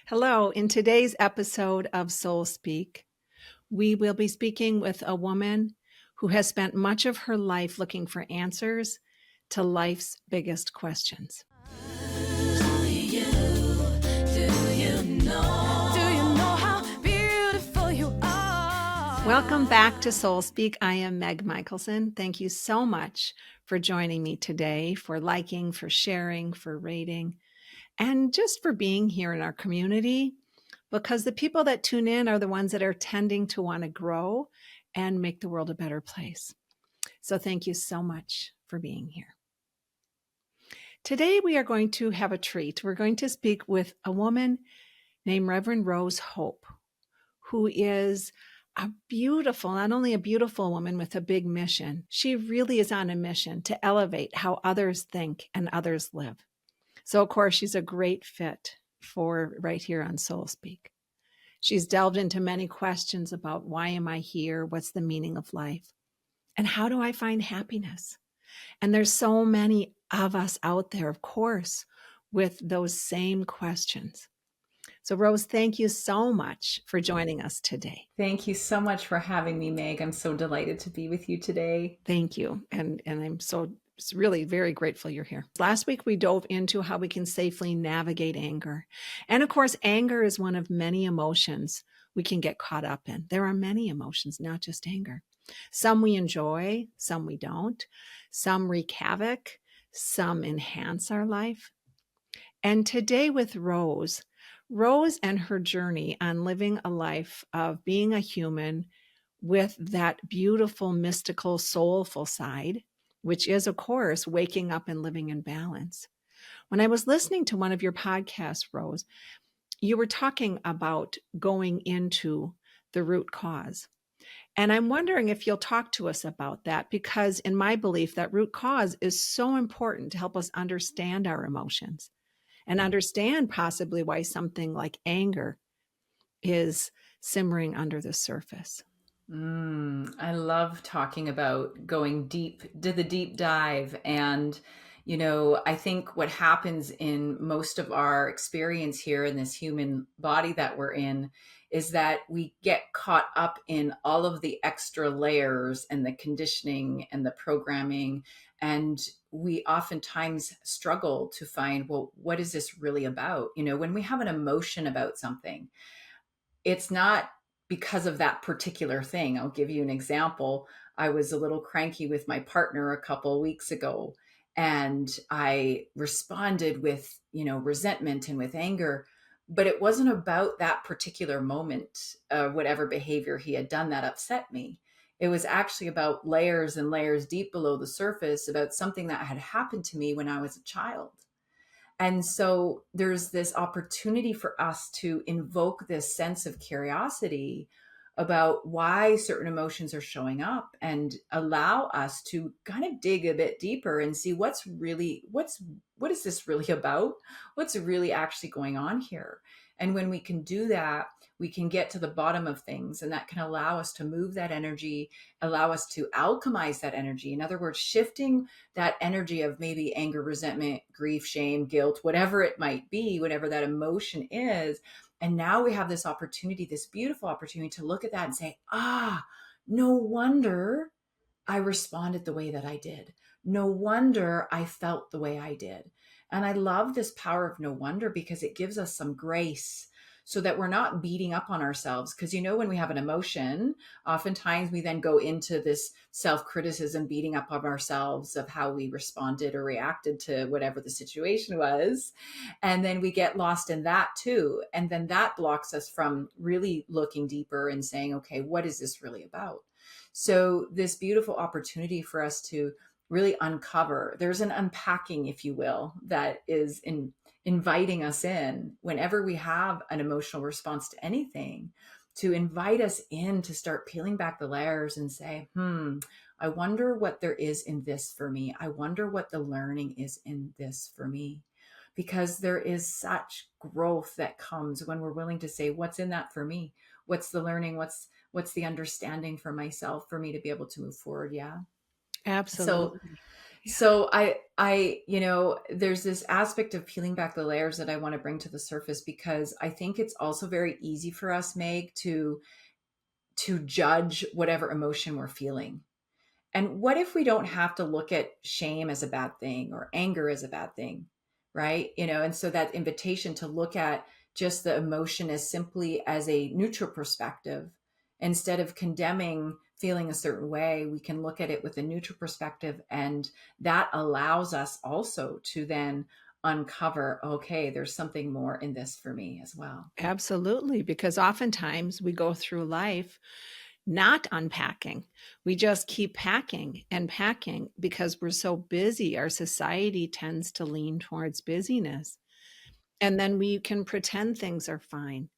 Hello. In today's episode of Soul Speak, we will be speaking with a woman who has spent much of her life looking for answers to life's biggest questions. Welcome back to Soul Speak. I am Meg Michaelson. Thank you so much for joining me today, for liking, for sharing, for rating, and just for being here in our community, because the people that tune in are the ones that are tending to want to grow and make the world a better place. So thank you so much for being here. Today we are going to have a treat. We're going to speak with a woman named Reverend Rose Hope, who is a beautiful, not only a beautiful woman with a big mission, she really is on a mission to elevate how others think and others live. So, of course, she's a great fit for right here on Soul Speak. She's delved into many questions about why am I here? What's the meaning of life? And how do I find happiness? And there's so many of us out there, of course, with those same questions. So, Rose, thank you so much for joining us today. Thank you so much for having me, Meg. I'm so delighted to be with you today. Thank you. And I'm so really very grateful you're here. Last week, we dove into how we can safely navigate anger. And of course, anger is one of many emotions we can get caught up in. There are many emotions, not just anger. Some we enjoy, some we don't. Some wreak havoc, some enhance our life. And today with Rose and her journey on living a life of being a human with that beautiful, mystical, soulful side, which is, of course, waking up and living in balance. When I was listening to one of your podcasts, Rose, you were talking about going into the root cause. And I'm wondering if you'll talk to us about that, because in my belief, that root cause is so important to help us understand our emotions and understand possibly why something like anger is simmering under the surface. I love talking about going deep, to the deep dive. And, I think what happens in most of our experience here in this human body that we're in is that we get caught up in all of the extra layers and the conditioning and the programming. And we oftentimes struggle to find, well, what is this really about? When we have an emotion about something, it's not because of that particular thing. I'll give you an example. I was a little cranky with my partner a couple weeks ago, and I responded with, resentment and with anger, but it wasn't about that particular moment, whatever behavior he had done that upset me. It was actually about layers and layers deep below the surface, about something that had happened to me when I was a child. And so there's this opportunity for us to invoke this sense of curiosity about why certain emotions are showing up, and allow us to kind of dig a bit deeper and see what is this really about? What's really actually going on here? And when we can do that, we can get to the bottom of things, and that can allow us to move that energy, allow us to alchemize that energy. In other words, shifting that energy of maybe anger, resentment, grief, shame, guilt, whatever it might be, whatever that emotion is. And now we have this opportunity, this beautiful opportunity to look at that and say, no wonder I responded the way that I did. No wonder I felt the way I did. And I love this power of no wonder, because it gives us some grace so that we're not beating up on ourselves. Because, when we have an emotion, oftentimes we then go into this self-criticism, beating up on ourselves of how we responded or reacted to whatever the situation was. And then we get lost in that too. And then that blocks us from really looking deeper and saying, okay, what is this really about? So this beautiful opportunity for us to really uncover, there's an unpacking, if you will, that is inviting us in whenever we have an emotional response to anything, to invite us in to start peeling back the layers and say, I wonder what there is in this for me. I wonder what the learning is in this for me. Because there is such growth that comes when we're willing to say, what's in that for me? What's the learning? What's the understanding for myself, for me to be able to move forward? Yeah. Absolutely. Yeah. So there's this aspect of peeling back the layers that I want to bring to the surface, because I think it's also very easy for us, Meg, to judge whatever emotion we're feeling. And what if we don't have to look at shame as a bad thing or anger as a bad thing, right? And so that invitation to look at just the emotion as simply as a neutral perspective, instead of condemning feeling a certain way, we can look at it with a neutral perspective. And that allows us also to then uncover, okay, there's something more in this for me as well. Absolutely, because oftentimes we go through life not unpacking. We just keep packing and packing because we're so busy. Our society tends to lean towards busyness. And then we can pretend things are fine,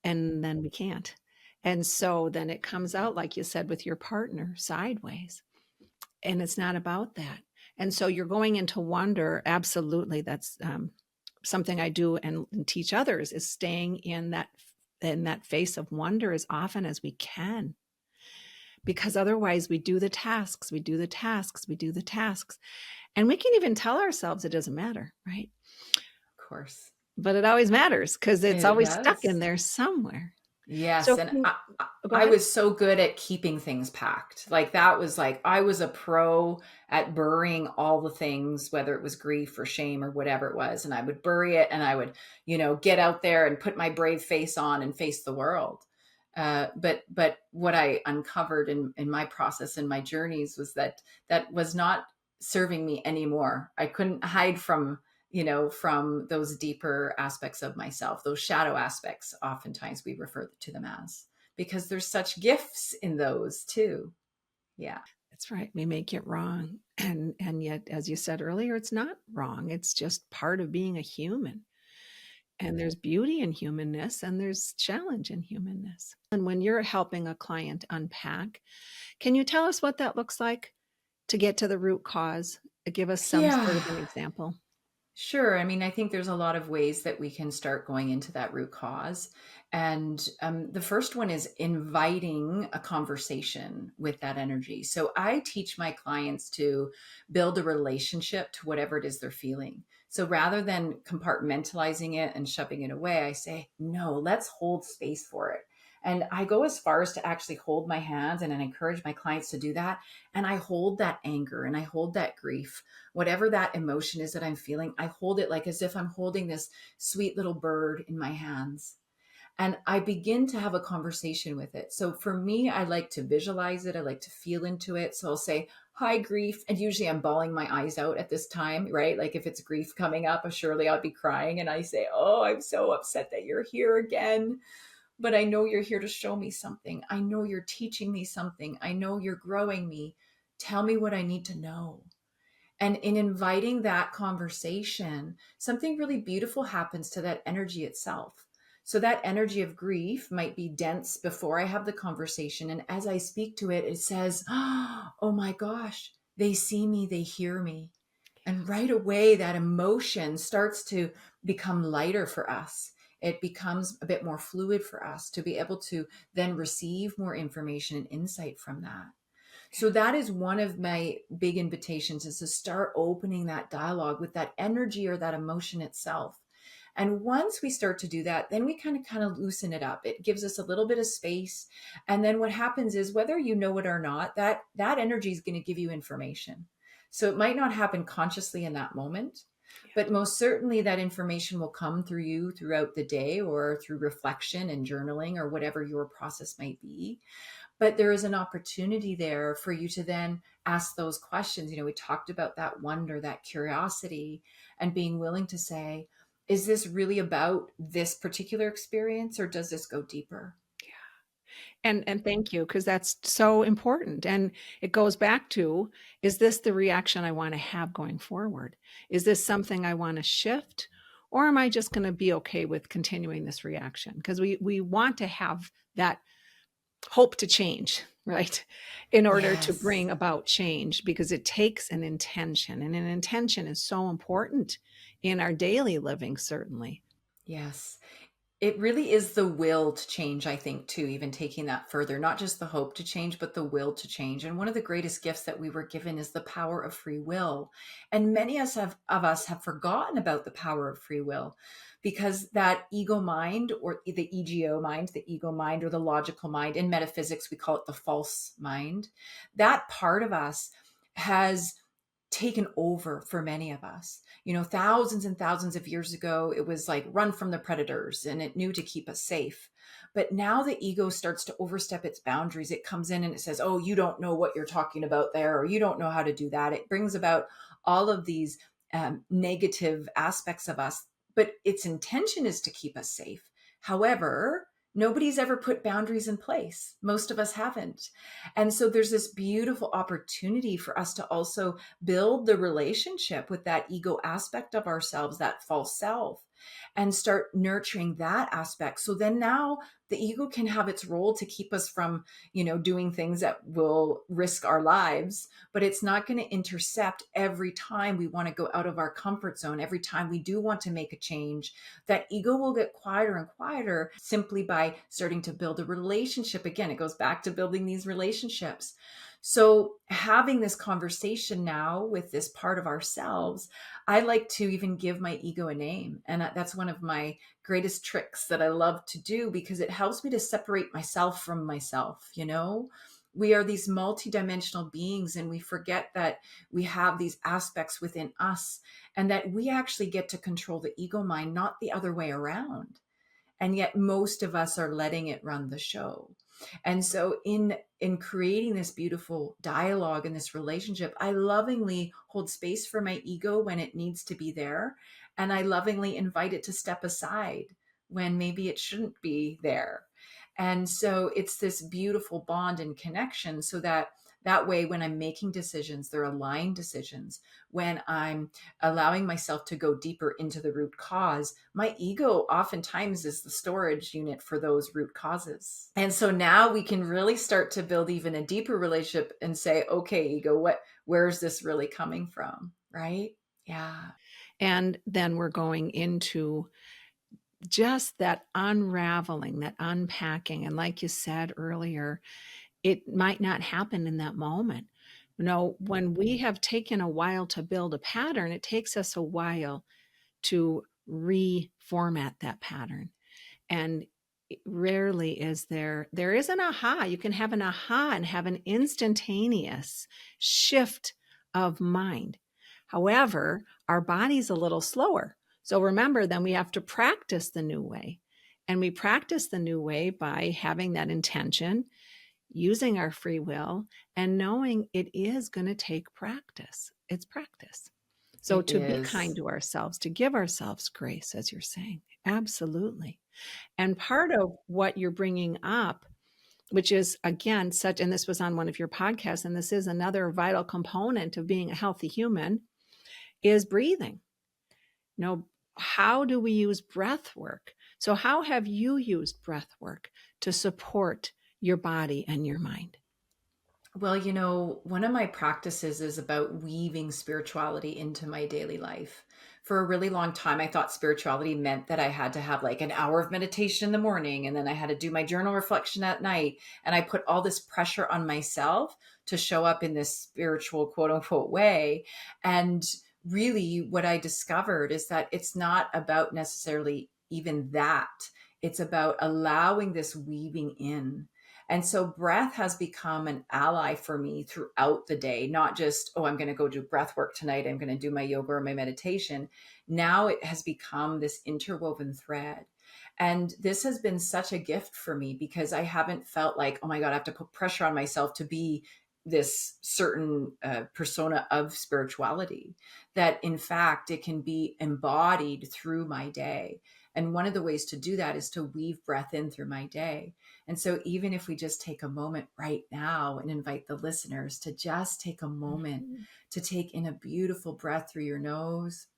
and then we can't. And so then it comes out, like you said, with your partner sideways. And it's not about that. And so you're going into wonder. Absolutely. That's something I do and teach others, is staying in that face of wonder as often as we can, because otherwise we do the tasks, we do the tasks, we do the tasks, and we can even tell ourselves it doesn't matter, right? Of course. But it always matters because it's It always stuck in does. there somewhere. Yes, So and can, go I ahead. was so good at keeping things packed. Like that was like I was a pro at burying all the things, whether it was grief or shame or whatever it was, and I would bury it, and I would, get out there and put my brave face on and face the world. But what I uncovered in my process and my journeys was that that was not serving me anymore. I couldn't hide from those deeper aspects of myself, those shadow aspects, oftentimes we refer to them as, because there's such gifts in those too. Yeah. That's right. We make it wrong. And yet, as you said earlier, it's not wrong. It's just part of being a human. And there's beauty in humanness and there's challenge in humanness. And when you're helping a client unpack, can you tell us what that looks like to get to the root cause? Give us some sort Yeah. of an example. Sure. I mean, I think there's a lot of ways that we can start going into that root cause. And the first one is inviting a conversation with that energy. So I teach my clients to build a relationship to whatever it is they're feeling. So rather than compartmentalizing it and shoving it away, I say, no, let's hold space for it. And I go as far as to actually hold my hands, and I encourage my clients to do that. And I hold that anger and I hold that grief, whatever that emotion is that I'm feeling. I hold it like as if I'm holding this sweet little bird in my hands. And I begin to have a conversation with it. So for me, I like to visualize it. I like to feel into it. So I'll say, hi, grief. And usually I'm bawling my eyes out at this time, right? Like if it's grief coming up, surely I'll be crying. And I say, oh, I'm so upset that you're here again. But I know you're here to show me something. I know you're teaching me something. I know you're growing me. Tell me what I need to know. And in inviting that conversation, something really beautiful happens to that energy itself. So that energy of grief might be dense before I have the conversation. And as I speak to it, it says, oh my gosh, they see me, they hear me. And right away, that emotion starts to become lighter for us. It becomes a bit more fluid for us to be able to then receive more information and insight from that. So that is one of my big invitations, is to start opening that dialogue with that energy or that emotion itself. And once we start to do that, then we kind of loosen it up. It gives us a little bit of space. And then what happens is, whether you know it or not, that energy is going to give you information. So it might not happen consciously in that moment, but most certainly that information will come through you throughout the day, or through reflection and journaling, or whatever your process might be. But there is an opportunity there for you to then ask those questions. We talked about that wonder, that curiosity, and being willing to say, is this really about this particular experience, or does this go deeper? And thank you, because that's so important. And it goes back to, is this the reaction I want to have going forward? Is this something I want to shift? Or am I just going to be okay with continuing this reaction? Because we want to have that hope to change, right? In order to Yes. bring about change, because it takes an intention, and an intention is so important in our daily living, certainly. Yes. It really is the will to change, I think, too, even taking that further, not just the hope to change, but the will to change. And one of the greatest gifts that we were given is the power of free will. And many of us have forgotten about the power of free will because that ego mind, or the ego mind, or the logical mind, in metaphysics, we call it the false mind. That part of us has taken over for many of us. Thousands and thousands of years ago, it was like run from the predators and it knew to keep us safe. But now the ego starts to overstep its boundaries. It comes in and it says, oh, you don't know what you're talking about there, or you don't know how to do that. It brings about all of these negative aspects of us, but its intention is to keep us safe. However, nobody's ever put boundaries in place. Most of us haven't. And so there's this beautiful opportunity for us to also build the relationship with that ego aspect of ourselves, that false self, and start nurturing that aspect. So then now the ego can have its role to keep us from, doing things that will risk our lives, but it's not going to intercept every time we want to go out of our comfort zone. Every time we do want to make a change, that ego will get quieter and quieter simply by starting to build a relationship. Again, it goes back to building these relationships. So having this conversation now with this part of ourselves, I like to even give my ego a name. And that's one of my greatest tricks that I love to do, because it helps me to separate myself from myself. We are these multidimensional beings, and we forget that we have these aspects within us, and that we actually get to control the ego mind, not the other way around. And yet most of us are letting it run the show. And so in creating this beautiful dialogue and this relationship, I lovingly hold space for my ego when it needs to be there, and I lovingly invite it to step aside when maybe it shouldn't be there. And so it's this beautiful bond and connection, so that way, when I'm making decisions, they're aligned decisions. When I'm allowing myself to go deeper into the root cause, my ego oftentimes is the storage unit for those root causes. And so now we can really start to build even a deeper relationship and say, okay, ego, where is this really coming from? Right? Yeah. And then we're going into just that unraveling, that unpacking. And like you said earlier, it might not happen in that moment. When we have taken a while to build a pattern, it takes us a while to reformat that pattern. And rarely is there is an aha. You can have an aha and have an instantaneous shift of mind. However, our body's a little slower. So remember, then we have to practice the new way. And we practice the new way by having that intention, using our free will, and knowing it is going to take practice. It's practice. So It to be kind is. to ourselves, to give ourselves grace, as you're saying, absolutely. And part of what you're bringing up, which is again and this was on one of your podcasts, and this is another vital component of being a healthy human, is breathing. How do we use breath work? So how have you used breath work to support your body and your mind? Well, one of my practices is about weaving spirituality into my daily life. For a really long time, I thought spirituality meant that I had to have like an hour of meditation in the morning, and then I had to do my journal reflection at night. And I put all this pressure on myself to show up in this spiritual, quote unquote, way. And really, what I discovered is that it's not about necessarily even that. It's about allowing this weaving in. And so breath has become an ally for me throughout the day, not just, oh, I'm going to go do breath work tonight. I'm going to do my yoga or my meditation. Now it has become this interwoven thread. And this has been such a gift for me, because I haven't felt like, oh my God, I have to put pressure on myself to be this certain persona of spirituality, that in fact it can be embodied through my day. And one of the ways to do that is to weave breath in through my day. And so even if we just take a moment right now and invite the listeners to just take a moment Mhm. to take in a beautiful breath through your nose,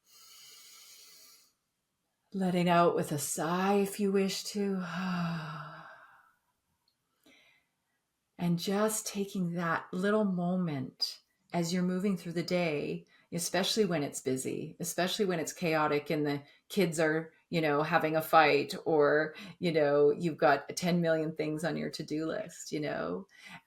letting out with a sigh if you wish to. And just taking that little moment as you're moving through the day, especially when it's busy, especially when it's chaotic and the kids are, having a fight, or, you've got 10 million things on your to-do list,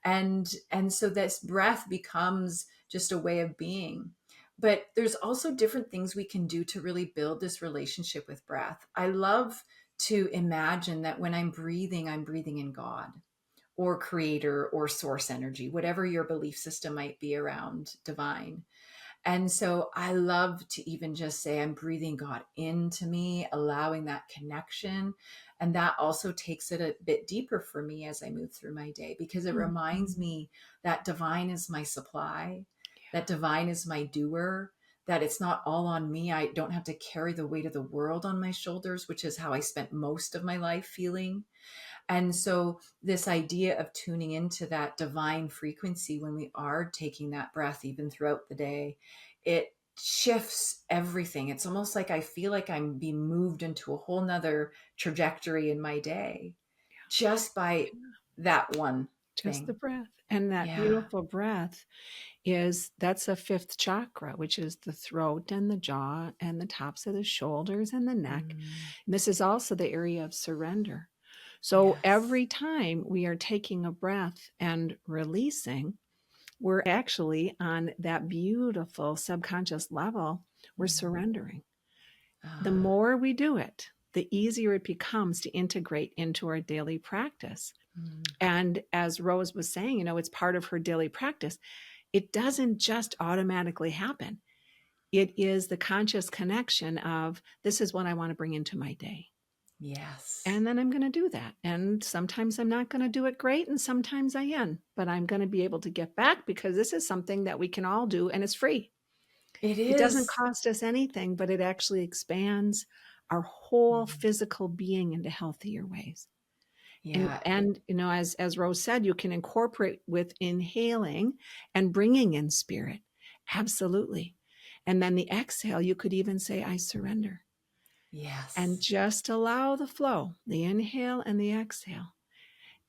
and so this breath becomes just a way of being. But there's also different things we can do to really build this relationship with breath. I love to imagine that when I'm breathing in God or creator or source energy, whatever your belief system might be around divine. And so I love to even just say, I'm breathing God into me, allowing that connection. And that also takes it a bit deeper for me as I move through my day, because it reminds Mhm. me that divine is my supply, that divine is my doer, that it's not all on me. I don't have to carry the weight of the world on my shoulders, which is how I spent most of my life feeling. And so, this idea of tuning into that divine frequency when we are taking that breath, even throughout the day, it shifts everything. It's almost like I feel like I'm being moved into a whole nother trajectory in my day just by Yeah, that one just the thing. breath. And that Yeah. beautiful breath that's a fifth chakra, which is the throat and the jaw and the tops of the shoulders and the neck. Mm, And this is also the area of surrender. So yes. every time we are taking a breath and releasing, we're actually on that beautiful subconscious level, we're Mm. surrendering. The Ah, more we do it, the easier it becomes to integrate into our daily practice. mm, And as Rose was saying, it's part of her daily practice. It doesn't just automatically happen. It is the conscious connection of this is what I want to bring into my day. yes. And then I'm going to do that. And sometimes I'm not going to do it great, and sometimes I am, but I'm going to be able to get back because this is something that we can all do and it's free. It It doesn't is. cost us anything, but it actually expands our whole Mm, physical being into healthier ways. And yeah. and as Rose said, you can incorporate with inhaling and bringing in spirit. Absolutely. And then the exhale, you could even say, I surrender. And Yes. just allow the flow, the inhale and the exhale.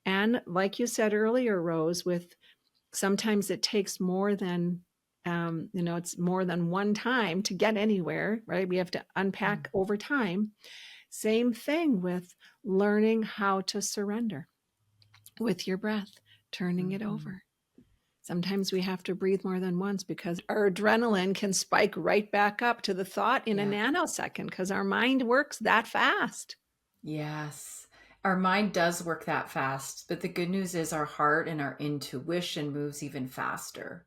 And like you said earlier, Rose, with sometimes it takes more than, it's more than one time to get anywhere, right? We have to Mm, unpack over time. Same thing with learning how to surrender with your breath, turning it mhm. over. Sometimes we have to breathe more than once because our adrenaline can spike right back up to the thought in a Yeah. nanosecond because our mind works that fast. Yes. Our mind does work that fast, but the good news is our heart and our intuition moves even faster.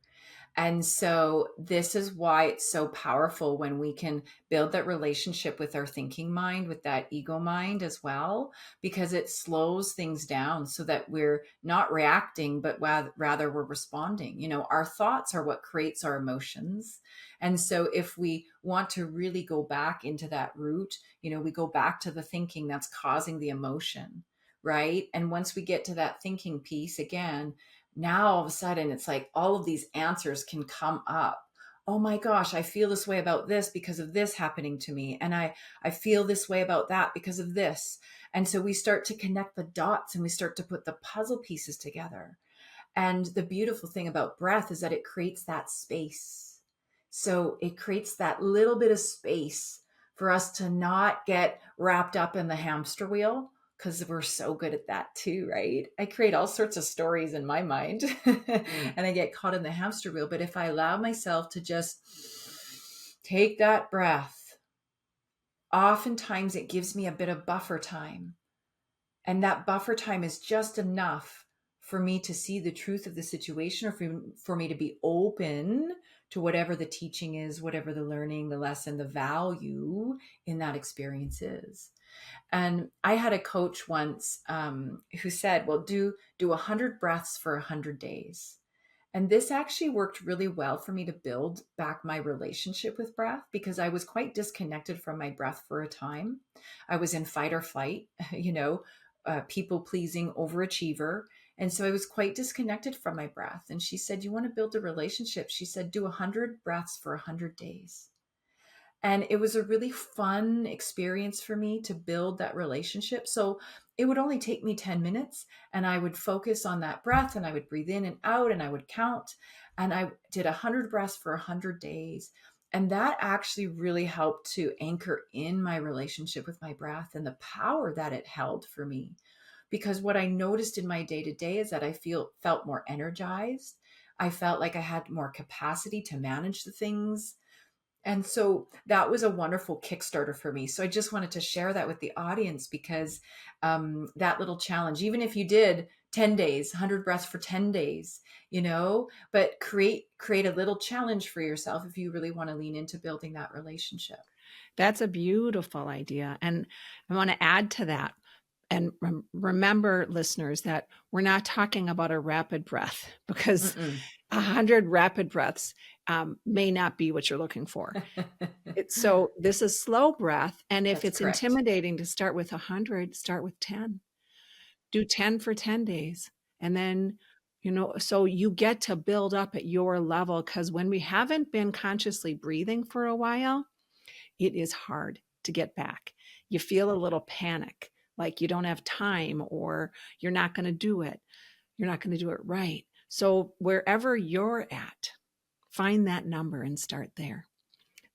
And so, this is why it's so powerful when we can build that relationship with our thinking mind, with that ego mind as well, because it slows things down so that we're not reacting, but rather we're responding. Our thoughts are what creates our emotions. And so, if we want to really go back into that root, we go back to the thinking that's causing the emotion, right? And once we get to that thinking piece again, now all of a sudden it's like all of these answers can come up. Oh my gosh, I feel this way about this because of this happening to me, and I feel this way about that because of this. And so we start to connect the dots and we start to put the puzzle pieces together. And the beautiful thing about breath is that it creates that space. So it creates that little bit of space for us to not get wrapped up in the hamster wheel, because we're so good at that too, right? I create all sorts of stories in my mind and I get caught in the hamster wheel. But if I allow myself to just take that breath, oftentimes it gives me a bit of buffer time, and that buffer time is just enough for me to see the truth of the situation, or for me to be open to whatever the teaching is, whatever the learning, the lesson, the value in that experience is. And I had a coach once who said, well, do 100 breaths for 100 days. And this actually worked really well for me to build back my relationship with breath, because I was quite disconnected from my breath for a time. I was in fight or flight, people pleasing overachiever. And so I was quite disconnected from my breath. And she said, you want to build a relationship? She said, do 100 breaths for 100 days. And it was a really fun experience for me to build that relationship. So it would only take me 10 minutes, and I would focus on that breath, and I would breathe in and out, and I would count. And I did 100 breaths for 100 days. And that actually really helped to anchor in my relationship with my breath and the power that it held for me. Because what I noticed in my day to day is that I felt more energized. I felt like I had more capacity to manage the things. And so that was a wonderful Kickstarter for me. So I just wanted to share that with the audience because that little challenge, even if you did 10 days, 100 breaths for 10 days, but create a little challenge for yourself if you really want to lean into building that relationship. That's a beautiful idea. And I want to add to that. And remember, listeners, that we're not talking about a rapid breath because Mm-mm. 100 rapid breaths may not be what you're looking for. So this is slow breath. And if That's it's correct. intimidating to start with 100, start with 10. Do 10 for 10 days. And then, so you get to build up at your level, because when we haven't been consciously breathing for a while, it is hard to get back. You feel a little panic, like you don't have time or you're not going to do it. You're not going to do it right. So wherever you're at, find that number and start there.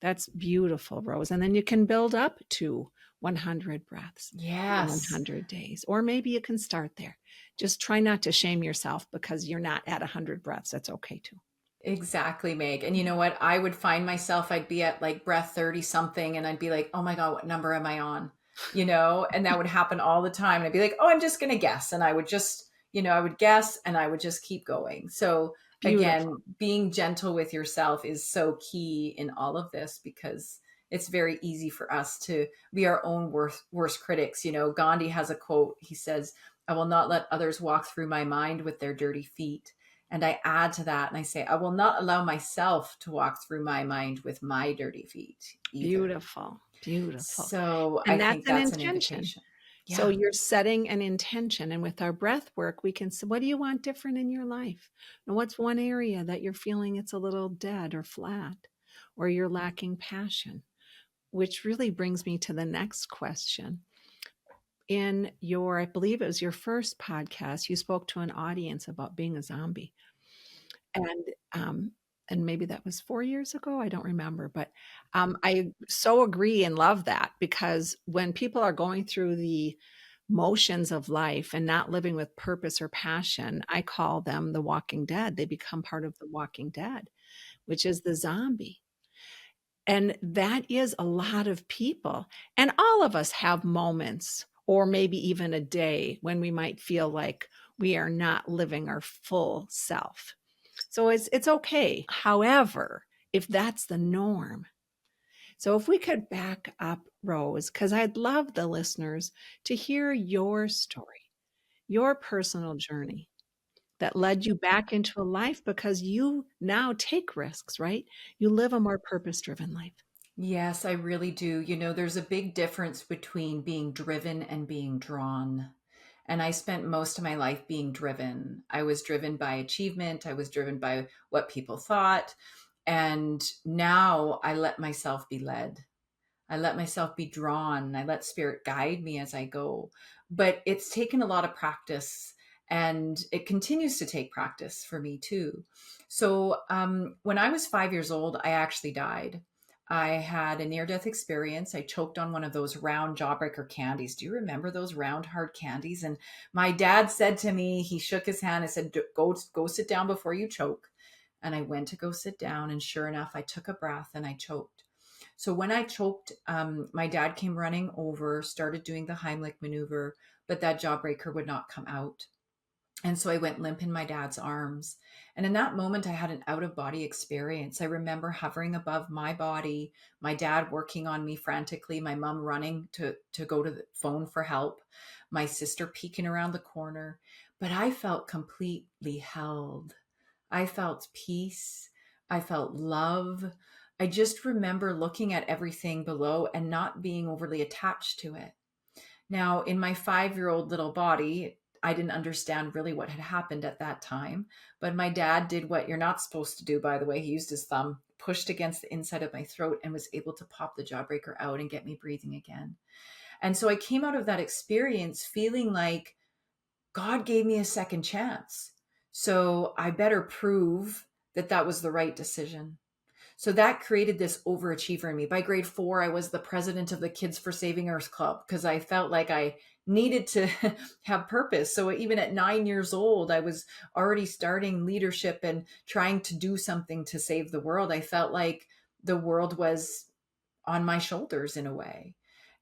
That's beautiful, Rose. And then you can build up to 100 breaths in Yes. 100 days. Or maybe you can start there. Just try not to shame yourself because you're not at 100 breaths. That's okay too. Exactly, Meg. And you know what? I would find myself, I'd be at like breath 30 something, and I'd be like, oh my God, what number am I on? And that would happen all the time. And I'd be like, oh, I'm just going to guess. And I would just, I would guess and I would just keep going. So Beautiful. again, being gentle with yourself is so key in all of this because it's very easy for us to be our own worst critics. Gandhi has a quote. He says, I will not let others walk through my mind with their dirty feet. And I add to that and I say, I will not allow myself to walk through my mind with my dirty feet either. Beautiful. Beautiful. So I And that's think an that's an intention. invitation. So Yeah. you're setting an intention. And with our breath work, we can say, what do you want different in your life? And what's one area that you're feeling it's a little dead or flat, or you're lacking passion? Which really brings me to the next question. In your, I believe it was your first podcast, you spoke to an audience about being a zombie. And and maybe that was 4 years ago. I don't remember, but I so agree and love that, because when people are going through the motions of life and not living with purpose or passion, I call them the walking dead. They become part of the walking dead, which is the zombie. And that is a lot of people. And all of us have moments, or maybe even a day, when we might feel like we are not living our full self. So it's okay. However, if that's the norm, so if we could back up, Rose, because I'd love the listeners to hear your story, your personal journey that led you back into a life, because you now take risks, right? You live a more purpose driven life. Yes, I really do. There's a big difference between being driven and being drawn. And I spent most of my life being driven. I was driven by achievement, I was driven by what people thought. And now I let myself be led. I let myself be drawn. I let spirit guide me as I go. But it's taken a lot of practice and it continues to take practice for me too. So when I was 5 years old, I actually died. I had a near death experience. I choked on one of those round jawbreaker candies. Do you remember those round hard candies? And my dad said to me, he shook his hand and said, go sit down before you choke. And I went to go sit down. And sure enough, I took a breath and I choked. So when I choked, my dad came running over, started doing the Heimlich maneuver, but that jawbreaker would not come out. And so I went limp in my dad's arms. And in that moment, I had an out of body experience. I remember hovering above my body, my dad working on me frantically, my mom running to go to the phone for help, my sister peeking around the corner. But I felt completely held. I felt peace. I felt love. I just remember looking at everything below and not being overly attached to it. Now, in my 5-year-old little body, I didn't understand really what had happened at that time. But my dad did what you're not supposed to do, by the way. He used his thumb, pushed against the inside of my throat, and was able to pop the jawbreaker out and get me breathing again. And so I came out of that experience feeling like God gave me a second chance. So I better prove that that was the right decision. So that created this overachiever in me. By grade 4, I was the president of the Kids for Saving Earth Club because I felt like I needed to have purpose. So even at 9 years old, I was already starting leadership and trying to do something to save the world. I felt like the world was on my shoulders in a way.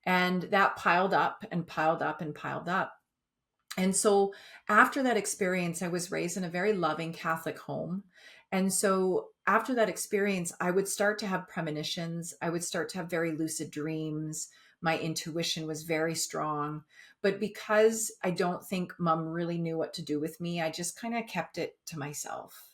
And that piled up and piled up and piled up. And so after that experience, I was raised in a very loving Catholic home. And so after that experience, I would start to have premonitions. I would start to have very lucid dreams. My intuition was very strong. But because I don't think mom really knew what to do with me, I just kind of kept it to myself.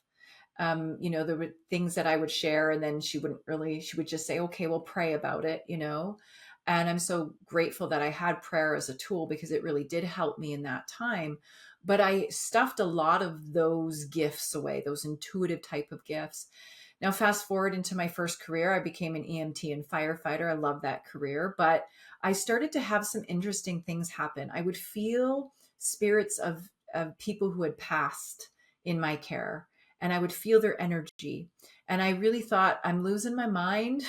There were things that I would share and then she would just say, okay, we'll pray about it. And I'm so grateful that I had prayer as a tool because it really did help me in that time. But I stuffed a lot of those gifts away, those intuitive type of gifts. Now, fast forward into my first career, I became an EMT and firefighter. I love that career, but I started to have some interesting things happen. I would feel spirits of people who had passed in my care, and I would feel their energy. And I really thought, I'm losing my mind.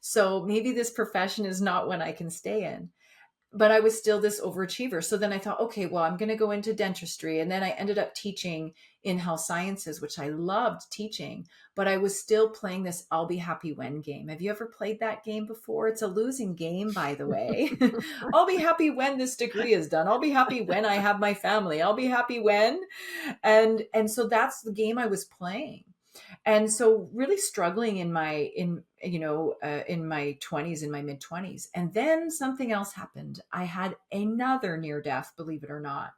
So maybe this profession is not one I can stay in. But I was still this overachiever. So then I thought, okay, well, I'm going to go into dentistry. And then I ended up teaching in health sciences, which I loved teaching, but I was still playing this I'll be happy when game. Have you ever played that game before? It's a losing game, by the way. I'll be happy when this degree is done. I'll be happy when I have my family. I'll be happy when. And so that's the game I was playing. And so really struggling in my in my 20s, in my mid 20s. And then something else happened. I had another near death, believe it or not.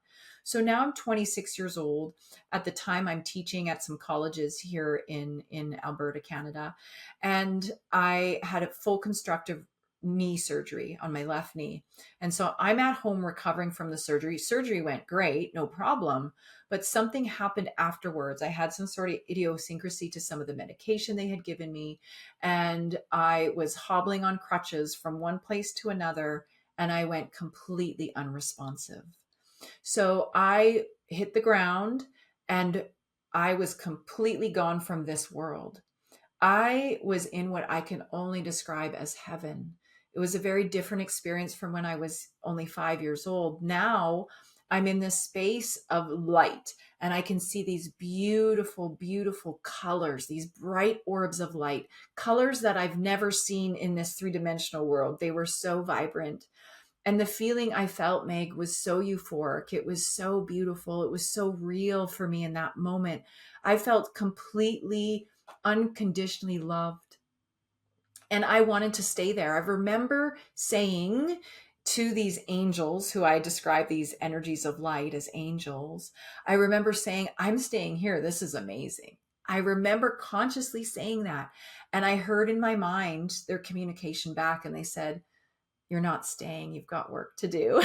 So now I'm 26 years old. At the time, I'm teaching at some colleges here in Alberta, Canada, and I had a full constructive knee surgery on my left knee. And so I'm at home recovering from the surgery. Surgery went great, no problem, but something happened afterwards. I had some sort of idiosyncrasy to some of the medication they had given me, and I was hobbling on crutches from one place to another, and I went completely unresponsive. So I hit the ground and I was completely gone from this world. I was in what I can only describe as heaven. It was a very different experience from when I was only 5 years old. Now I'm in this space of light and I can see these beautiful, beautiful colors, these bright orbs of light, colors that I've never seen in this three-dimensional world. They were so vibrant. And the feeling I felt, Meg, was so euphoric. It was so beautiful. It was so real for me in that moment. I felt completely unconditionally loved. And I wanted to stay there. I remember saying to these angels, who I describe these energies of light as angels, I remember saying, I'm staying here. This is amazing. I remember consciously saying that. And I heard in my mind their communication back, and they said, you're not staying, you've got work to do.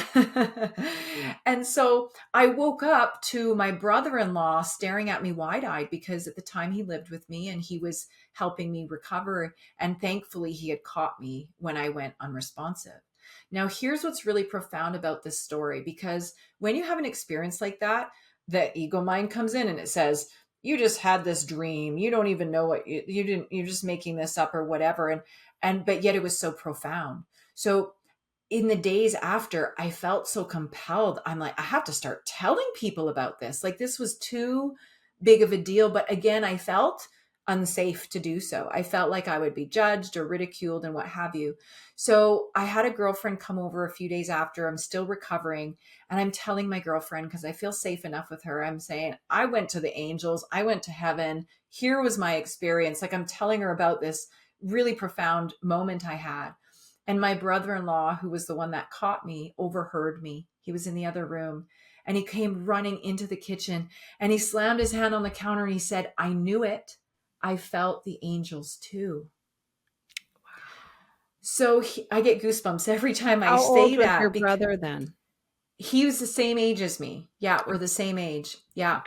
And so I woke up to my brother-in-law staring at me wide-eyed because at the time he lived with me and he was helping me recover. And thankfully he had caught me when I went unresponsive. Now, here's what's really profound about this story, because when you have an experience like that, the ego mind comes in and it says, you just had this dream. You don't even know what you didn't, you're just making this up or whatever. But yet it was so profound. So in the days after, I felt so compelled. I'm like, I have to start telling people about this. Like, this was too big of a deal. But again, I felt unsafe to do so. I felt like I would be judged or ridiculed and what have you. So I had a girlfriend come over a few days after. I'm still recovering. And I'm telling my girlfriend, because I feel safe enough with her, I'm saying, I went to the angels. I went to heaven. Here was my experience. Like, I'm telling her about this really profound moment I had. And my brother-in-law, who was the one that caught me, overheard me. He was in the other room and he came running into the kitchen and he slammed his hand on the counter and he said, I knew it. I felt the angels too. So I get goosebumps every time I How old say was your that because brother then? he was the same age as me. Yeah, we're the same age. Yeah.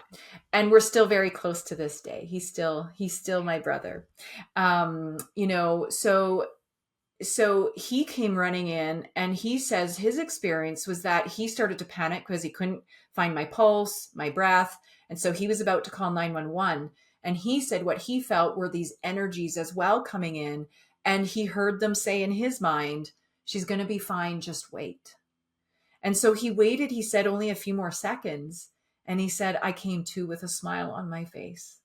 And we're still very close to this day. He's still my brother. So he came running in and he says his experience was that he started to panic because he couldn't find my pulse, my breath. And so he was about to call 911. And he said what he felt were these energies as well coming in. And he heard them say in his mind, she's going to be fine, just wait. And so he waited, he said, only a few more seconds. And he said, I came to with a smile on my face.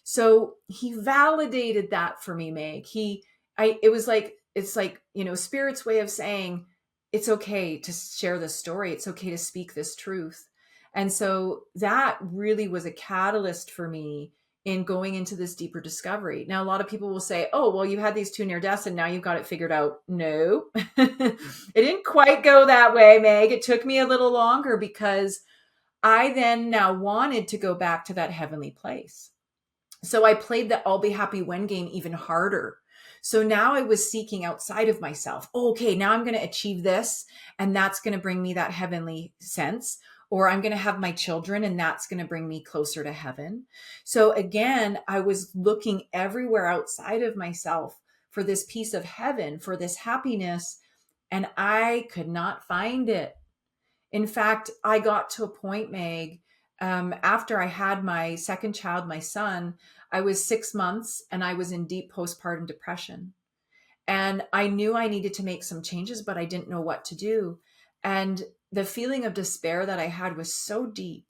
So he validated that for me, Meg. It was like, it's like, Spirit's way of saying, it's okay to share this story. It's okay to speak this truth. And so that really was a catalyst for me in going into this deeper discovery. Now, a lot of people will say, oh, well, you had these two near deaths and now you've got it figured out. No, it didn't quite go that way, Meg. It took me a little longer because I then now wanted to go back to that heavenly place. So I played the I'll be happy when game even harder. So now I was seeking outside of myself. Oh, okay, now I'm going to achieve this, and that's going to bring me that heavenly sense. Or I'm going to have my children, and that's going to bring me closer to heaven. So again, I was looking everywhere outside of myself for this piece of heaven, for this happiness, and I could not find it. In fact, I got to a point, Meg, after I had my second child, my son, I was 6 months and I was in deep postpartum depression. And I knew I needed to make some changes, but I didn't know what to do. And the feeling of despair that I had was so deep.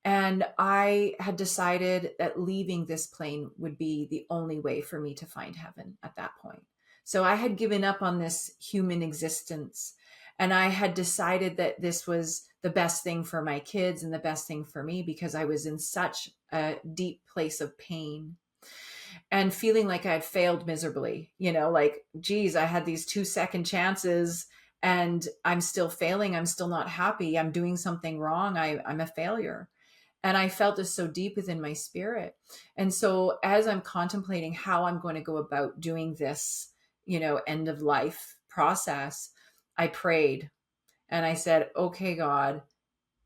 And I had decided that leaving this plane would be the only way for me to find heaven at that point. So I had given up on this human existence. And I had decided that this was the best thing for my kids and the best thing for me because I was in such a deep place of pain and feeling like I had failed miserably, like, geez, I had these 2 second chances and I'm still failing. I'm still not happy. I'm doing something wrong. I'm a failure. And I felt this so deep within my spirit. And so as I'm contemplating how I'm going to go about doing this, end of life process, I prayed and I said, okay, God,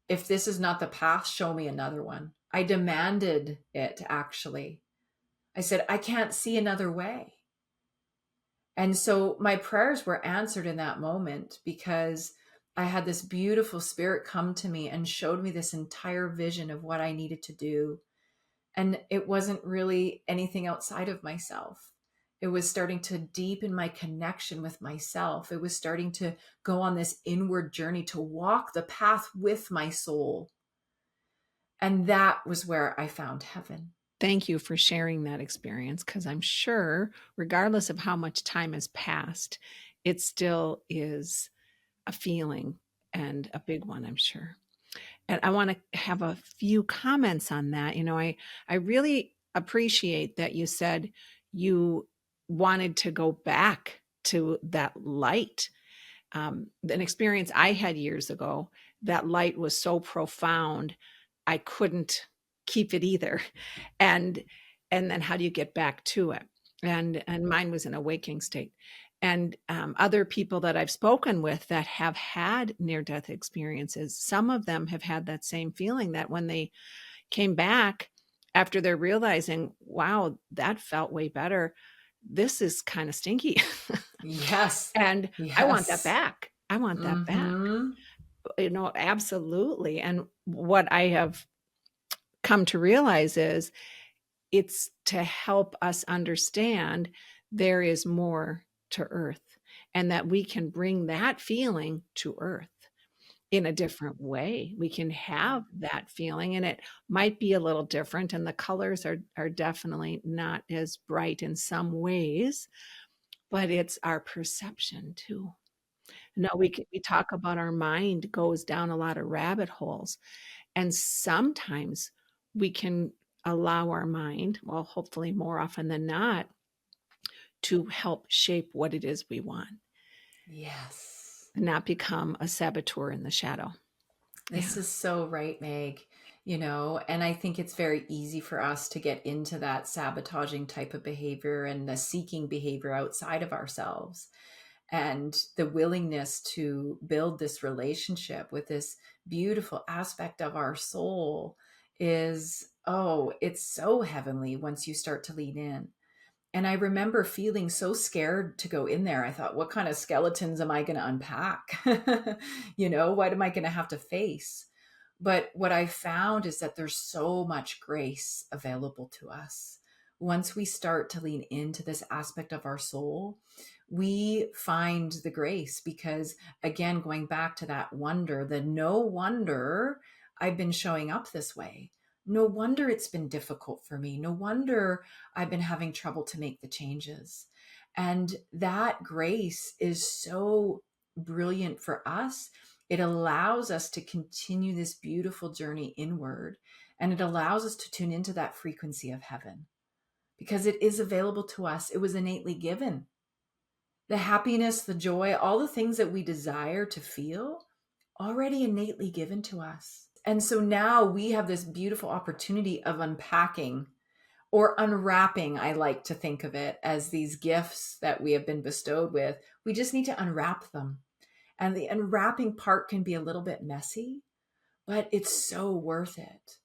if this is not the path, show me another one. I demanded it, actually. I said, I can't see another way. And so my prayers were answered in that moment because I had this beautiful spirit come to me and showed me this entire vision of what I needed to do. And it wasn't really anything outside of myself. It was starting to deepen my connection with myself. It was starting to go on this inward journey to walk the path with my soul. And that was where I found heaven. Thank you for sharing that experience because I'm sure, regardless of how much time has passed, it still is a feeling and a big one, I'm sure. And I want to have a few comments on that. I really appreciate that you said you wanted to go back to that light. An experience I had years ago, that light was so profound, I couldn't keep it either. And then how do you get back to it? And mine was an awakening state. And other people that I've spoken with that have had near-death experiences, some of them have had that same feeling that when they came back after they're realizing, wow, that felt way better. This is kind of stinky. Yes. And I want that Yes. back. I want that back. Mm-hmm. Absolutely. And what I have come to realize is it's to help us understand there is more to earth and that we can bring that feeling to earth in a different way. We can have that feeling and it might be a little different and the colors are definitely not as bright in some ways, but it's our perception too. No, we talk about our mind goes down a lot of rabbit holes. And sometimes we can allow our mind, well, hopefully more often than not, to help shape what it is we want. Yes. And not become a saboteur in the shadow. This is so right, Meg. And I think it's very easy for us to get into that sabotaging type of behavior and the seeking behavior outside of ourselves. And the willingness to build this relationship with this beautiful aspect of our soul is, oh, it's so heavenly once you start to lean in. And I remember feeling so scared to go in there. I thought, what kind of skeletons am I going to unpack? What am I going to have to face? But what I found is that there's so much grace available to us. Once we start to lean into this aspect of our soul, we find the grace because, again, going back to that wonder, the no wonder I've been showing up this way. No wonder it's been difficult for me. No wonder I've been having trouble to make the changes. And that grace is so brilliant for us. It allows us to continue this beautiful journey inward, and it allows us to tune into that frequency of heaven because it is available to us. It was innately given. The happiness, the joy, all the things that we desire to feel, already innately given to us. And so now we have this beautiful opportunity of unpacking or unwrapping. I like to think of it as these gifts that we have been bestowed with. We just need to unwrap them. And the unwrapping part can be a little bit messy, but it's so worth it.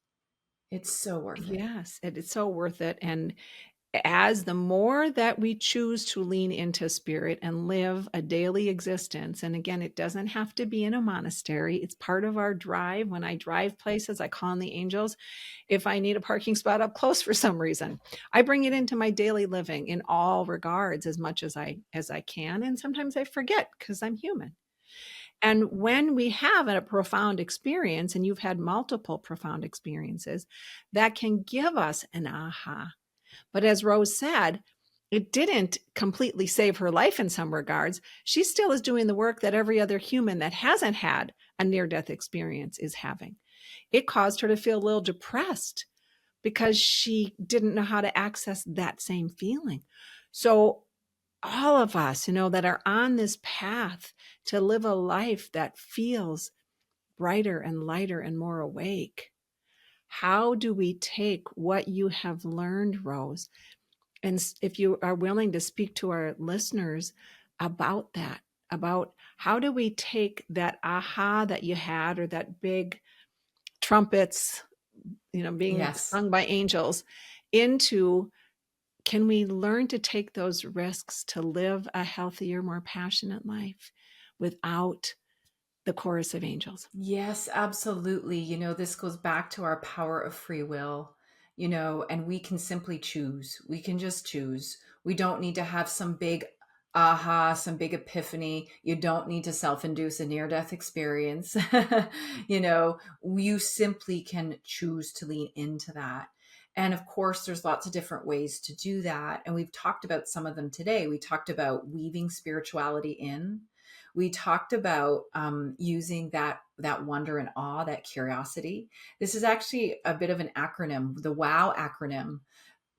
It's so worth it. Yes, it's so worth it. And as the more that we choose to lean into spirit and live a daily existence, and again, it doesn't have to be in a monastery, it's part of our drive. When I drive places, I call on the angels. If I need a parking spot up close for some reason, I bring it into my daily living in all regards as much as I can. And sometimes I forget because I'm human. And when we have a profound experience, and you've had multiple profound experiences, that can give us an aha. But as Rose said, it didn't completely save her life in some regards. She still is doing the work that every other human that hasn't had a near-death experience is having. It caused her to feel a little depressed because she didn't know how to access that same feeling. So all of us, that are on this path to live a life that feels brighter and lighter and more awake, how do we take what you have learned, Rose? And if you are willing to speak to our listeners about that, about how do we take that aha that you had, or that big trumpets, being Yes. sung by angels, into, can we learn to take those risks to live a healthier, more passionate life without the chorus of angels? Yes, absolutely. This goes back to our power of free will, and we can simply choose. We can just choose. We don't need to have some big aha, some big epiphany. You don't need to self-induce a near-death experience. You simply can choose to lean into that. And of course, there's lots of different ways to do that. And we've talked about some of them today. We talked about weaving spirituality in. We talked about using that wonder and awe, that curiosity. This is actually a bit of an acronym, the WOW acronym.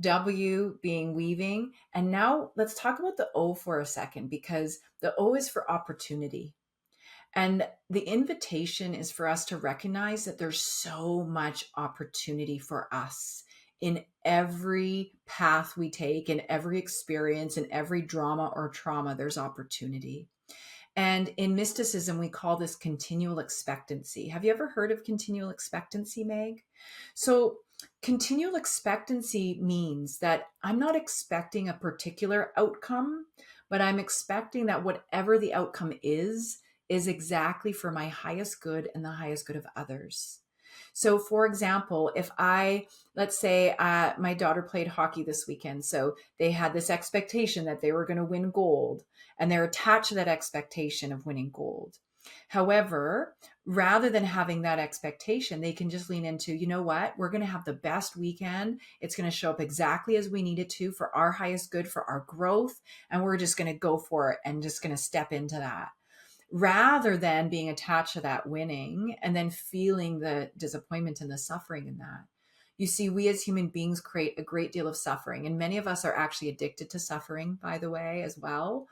W being weaving. And now let's talk about the O for a second, because the O is for opportunity. And the invitation is for us to recognize that there's so much opportunity for us in every path we take, in every experience, in every drama or trauma. There's opportunity. And in mysticism, we call this continual expectancy. Have you ever heard of continual expectancy, Meg? So, continual expectancy means that I'm not expecting a particular outcome, but I'm expecting that whatever the outcome is exactly for my highest good and the highest good of others. So, for example, let's say my daughter played hockey this weekend. So they had this expectation that they were going to win gold, and they're attached to that expectation of winning gold. However, rather than having that expectation, they can just lean into, you know what, we're going to have the best weekend. It's going to show up exactly as we need it to for our highest good, for our growth. And we're just going to go for it and just going to step into that, rather than being attached to that winning and then feeling the disappointment and the suffering in that. You see, we as human beings create a great deal of suffering, and many of us are actually addicted to suffering, by the way, as well.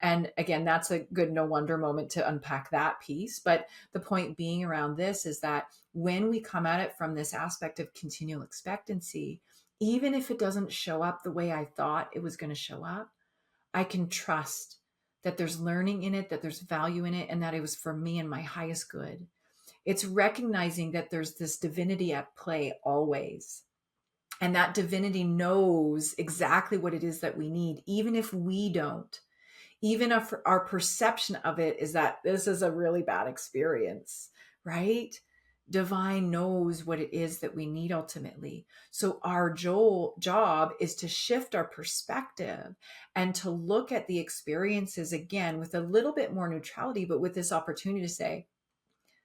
And again, that's a good no wonder moment to unpack that piece. But the point being around this is that when we come at it from this aspect of continual expectancy, even if it doesn't show up the way I thought it was going to show up, I can trust that there's learning in it, that there's value in it, and that it was for me and my highest good. It's recognizing that there's this divinity at play always. And that divinity knows exactly what it is that we need, even if we don't. Even if our perception of it is that this is a really bad experience, right? Divine knows what it is that we need ultimately. So our job is to shift our perspective and to look at the experiences again with a little bit more neutrality, but with this opportunity to say,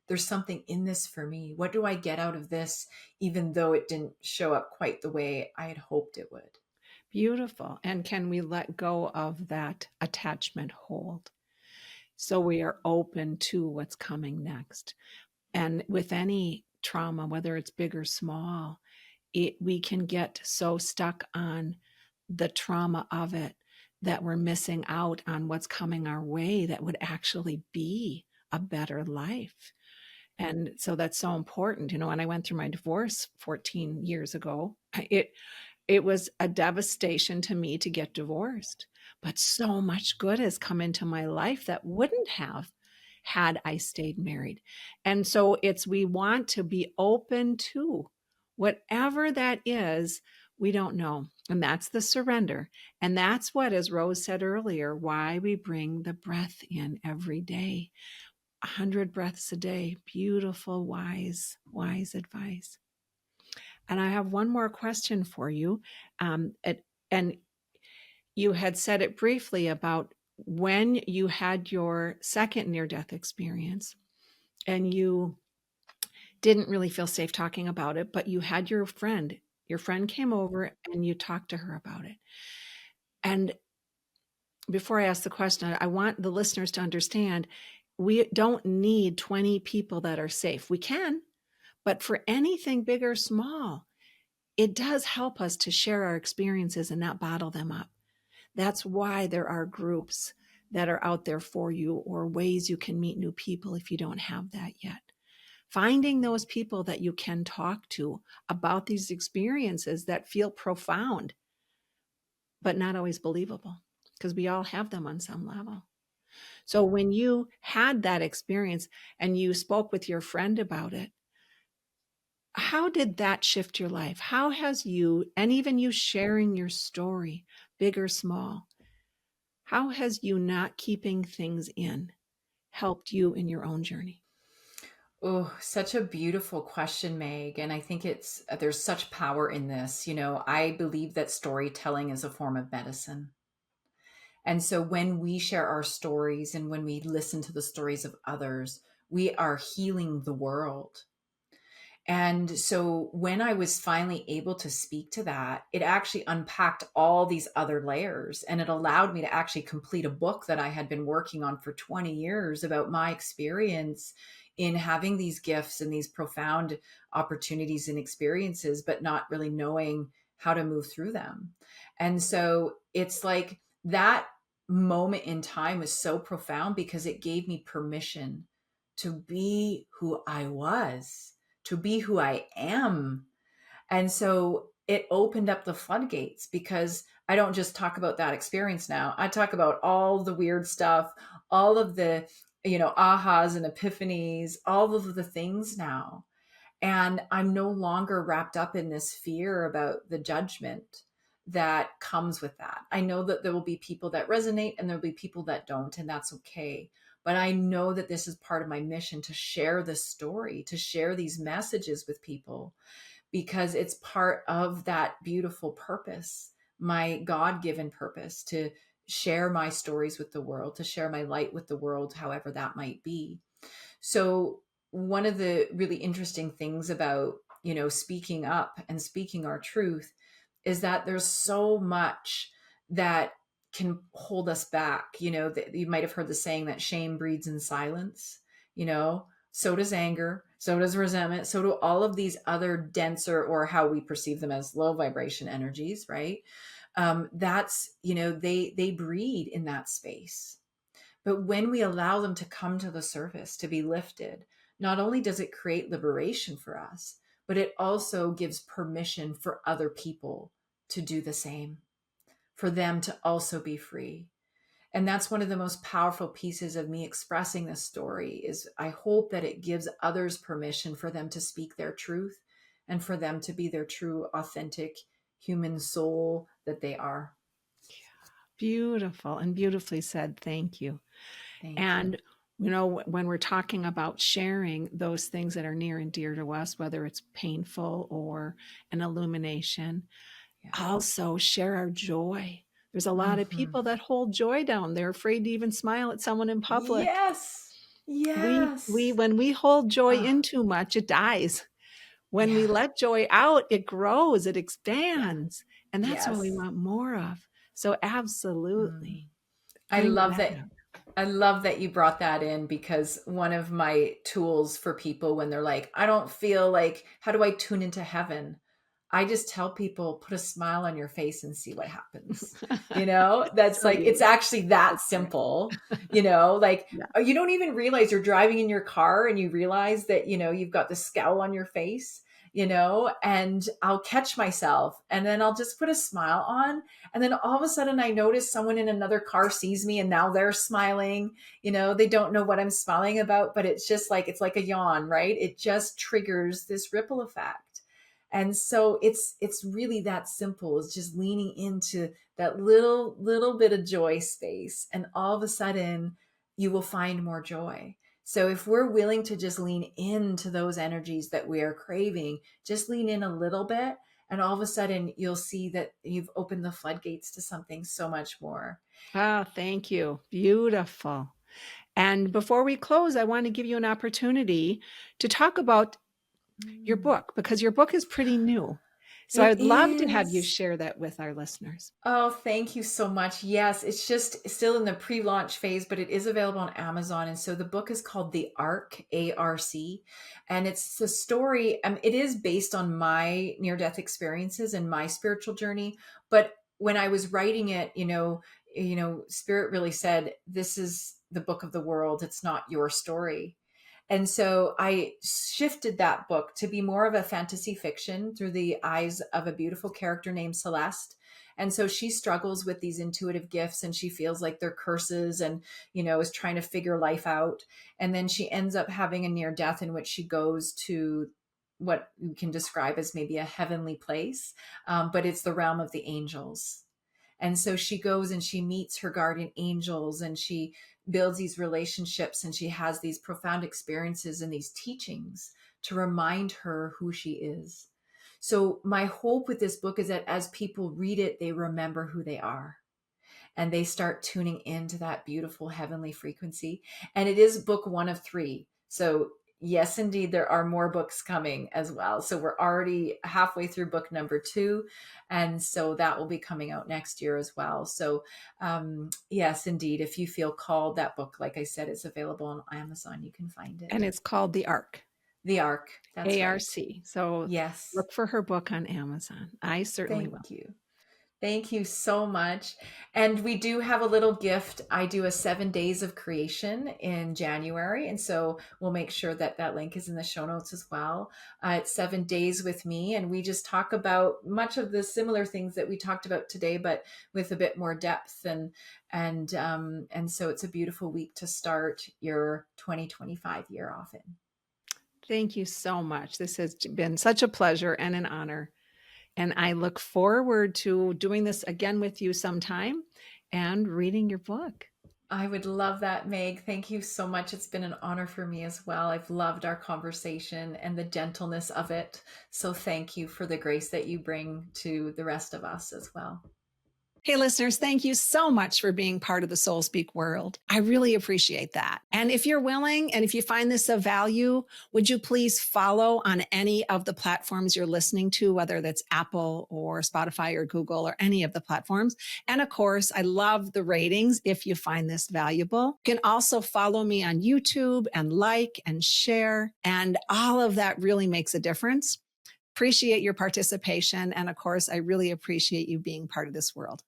there's something in this for me. What do I get out of this, even though it didn't show up quite the way I had hoped it would? Beautiful. And can we let go of that attachment hold so we are open to what's coming next? And with any trauma, whether it's big or small, we can get so stuck on the trauma of it that we're missing out on what's coming our way that would actually be a better life. And so that's so important. When I went through my divorce 14 years ago, it was a devastation to me to get divorced, but so much good has come into my life that wouldn't have had I stayed married. And so we want to be open to whatever that is. We don't know. And that's the surrender. And that's what, as Rose said earlier, why we bring the breath in every day. 100 breaths a day. Beautiful, wise advice. And I have one more question for you. And you had said it briefly about when you had your second near-death experience and you didn't really feel safe talking about it, but you had your friend. Your friend came over and you talked to her about it. And before I ask the question, I want the listeners to understand we don't need 20 people that are safe. We can, but for anything big or small, it does help us to share our experiences and not bottle them up. That's why there are groups that are out there for you, or ways you can meet new people if you don't have that yet. Finding those people that you can talk to about these experiences that feel profound, but not always believable, because we all have them on some level. So when you had that experience and you spoke with your friend about it, how did that shift your life? How has you, and even you sharing your story, big or small, how has you not keeping things in helped you in your own journey? Oh, such a beautiful question, Meg. And I think there's such power in this. I believe that storytelling is a form of medicine. And so when we share our stories and when we listen to the stories of others, we are healing the world. And so when I was finally able to speak to that, it actually unpacked all these other layers, and it allowed me to actually complete a book that I had been working on for 20 years about my experience in having these gifts and these profound opportunities and experiences, but not really knowing how to move through them. And so it's like that moment in time was so profound because it gave me permission to be who I was, to be who I am. And so it opened up the floodgates because I don't just talk about that experience now. I talk about all the weird stuff, all of the, ahas and epiphanies, all of the things now. And I'm no longer wrapped up in this fear about the judgment that comes with that. I know that there will be people that resonate and there'll be people that don't, and that's okay. But I know that this is part of my mission to share this story, to share these messages with people, because it's part of that beautiful purpose, my God given purpose to share my stories with the world, to share my light with the world, however that might be. So one of the really interesting things about, speaking up and speaking our truth is that there's so much that can hold us back. You might have heard the saying that shame breeds in silence, so does anger, so does resentment, so do all of these other denser, or how we perceive them as low vibration energies, right? That's, they breed in that space. But when we allow them to come to the surface, to be lifted, not only does it create liberation for us, but it also gives permission for other people to do the same, for them to also be free. And that's one of the most powerful pieces of me expressing this story is I hope that it gives others permission for them to speak their truth and for them to be their true, authentic human soul that they are. Beautiful and beautifully said. Thank you. Thank you. And when we're talking about sharing those things that are near and dear to us, whether it's painful or an illumination, Yeah. also share our joy. There's a lot of Hmm. people that hold joy down. They're afraid to even smile at someone in public. Yes. We Yes. when we hold joy Oh, in too much, it dies. When we yeah. let joy out, it grows, it Yeah. expands, and that's what we Yes. want more of. So Mm. absolutely, I bring love that that. up. I love that you brought that in because one of my tools for people when they're like, I don't feel like, how do I tune into heaven? I just tell people, put a smile on your face and see what happens. That's So like, it's beautiful. actually that That's right. simple, like Yeah. you don't even realize you're driving in your car and you realize that, you've got the scowl on your face, and I'll catch myself and then I'll just put a smile on. And then all of a sudden I notice someone in another car sees me and now they're smiling, they don't know what I'm smiling about, but it's like a yawn, right? It just triggers this ripple effect. And so it's really that simple. It's just leaning into that little bit of joy space, and all of a sudden you will find more joy. So if we're willing to just lean into those energies that we are craving, just lean in a little bit, and all of a sudden you'll see that you've opened the floodgates to something so much more. Oh, thank you. Beautiful. And before we close, I want to give you an opportunity to talk about your Mm. book because your book is pretty new. So It I'd love to have you is. share that with our listeners. Oh, thank you so much. Yes, it's just still in the pre-launch phase, but it is available on Amazon. And so the book is called The Arc, ARC, and it's the story. It is based on my near-death experiences and my spiritual journey. But when I was writing it, Spirit really said, "This is the book of the world. It's not your story." And so I shifted that book to be more of a fantasy fiction through the eyes of a beautiful character named Celeste. And so she struggles with these intuitive gifts and she feels like they're curses and, is trying to figure life out. And then she ends up having a near death in which she goes to what we can describe as maybe a heavenly place, but it's the realm of the angels. And so she goes and she meets her guardian angels and she builds these relationships and she has these profound experiences and these teachings to remind her who she is. So, my hope with this book is that as people read it, they remember who they are and they start tuning into that beautiful heavenly frequency. And it is book one of three. So, yes, indeed, there are more books coming as well. So, we're already halfway through book number two. And so that will be coming out next year as well. So, yes, indeed, if you feel called, that book, like I said, is available on Amazon. You can find it. And it's called The Arc, The Arc. That's right. ARC. So Yes. look for her book on Amazon. I certainly will. Thank you. Thank you so much. And we do have a little gift. I do a 7 days of creation in January. And so we'll make sure that that link is in the show notes as well. It's 7 days with me. And we just talk about much of the similar things that we talked about today, but with a bit more depth. And so it's a beautiful week to start your 2025 year off in. Thank you so much. This has been such a pleasure and an honor. And I look forward to doing this again with you sometime and reading your book. I would love that, Meg. Thank you so much. It's been an honor for me as well. I've loved our conversation and the gentleness of it. So thank you for the grace that you bring to the rest of us as well. Hey, listeners, thank you so much for being part of the Soul Speak world. I really appreciate that. And if you're willing and if you find this of value, would you please follow on any of the platforms you're listening to, whether that's Apple or Spotify or Google or any of the platforms? And of course, I love the ratings if you find this valuable. You can also follow me on YouTube and like and share. And all of that really makes a difference. Appreciate your participation. And of course, I really appreciate you being part of this world.